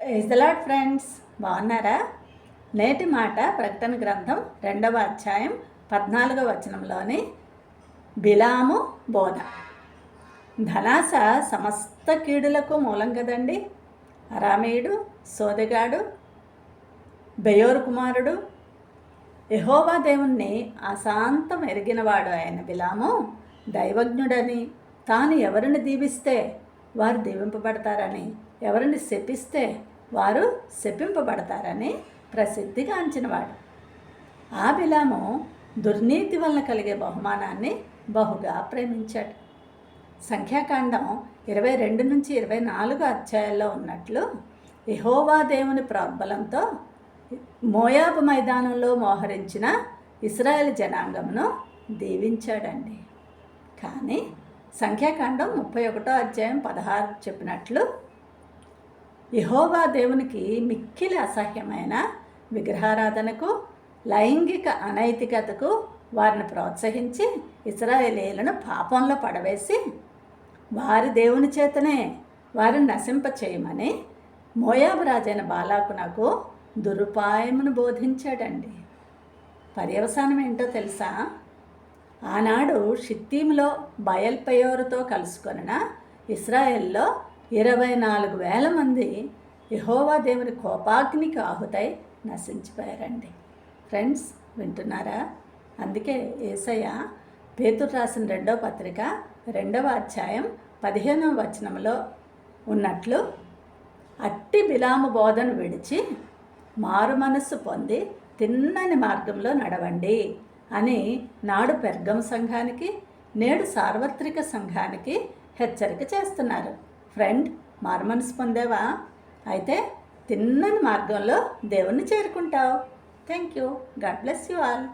Praise the lord friends, బాగున్నారా? నేటి మాట ప్రకటన గ్రంథం 2వ అధ్యాయం 14వ వచనంలోని బిలాము బోధ. ధనాస సమస్త కీడులకు మూలం కదండి. అరామేయుడు, సోదెగాడు, బెయోరు కుమారుడు, యెహోవా దేవుణ్ణి అశాంతం ఎరిగినవాడు అయిన బిలాము దైవజ్ఞుడని, తాను ఎవరిని దీవిస్తే వారు దీవింపబడతారని, ఎవరిని శపిస్తే వారు శపింపబడతారని ప్రసిద్ధిగాంచినవాడు. ఆ బిలాము దుర్నీతి వలన కలిగే బహుమానాన్ని బహుగా ప్రేమించాడు. సంఖ్యాకాండం 22 నుంచి 24 అధ్యాయాల్లో ఉన్నట్లు యెహోవా దేవుని ప్రోద్బలంతో మోయాబు మైదానంలో మోహరించిన ఇశ్రాయేల్ జనాంగమును దీవించాడండి. కానీ సంఖ్యాకాండం 31 అధ్యాయం 16 చెప్పినట్లు యెహోవా దేవునికి మిక్కిలి అసహ్యమైన విగ్రహారాధనకు, లైంగిక అనైతికతకు వారిని ప్రోత్సహించి ఇశ్రాయేలీయులను పాపంలో పడవేసి వారి దేవుని చేతనే వారిని నశింప చేయమని మోయాబు రాజైన బాలాకునకు దురుపాయమును బోధించాడండి. పర్యవసానం ఏంటో తెలుసా? ఆనాడు షిత్తీములో బయల్పెయోరుతో కలుసుకొనిన ఇశ్రాయేల్లో 24,000 మంది యెహోవా దేవుని కోపాగ్నికి ఆహుతై నశించిపోయారండి. ఫ్రెండ్స్, వింటున్నారా? అందుకే యేసయ్య పేతురు రాసిన 2వ పత్రిక 2వ అధ్యాయం 15వ వచనంలో ఉన్నట్లు అట్టి బిలాము బోధను విడిచి మారు మనస్సు పొంది తిన్నని మార్గంలో నడవండి అని నాడు పెర్గము సంఘానికి, నేడు సార్వత్రిక సంఘానికి హెచ్చరిక చేస్తున్నారు. ఫ్రెండ్, మారు మనసు పొందేవా? అయితే తిన్నని మార్గంలో దేవుణ్ణి చేరుకుంటావు. Thank you. God bless you all.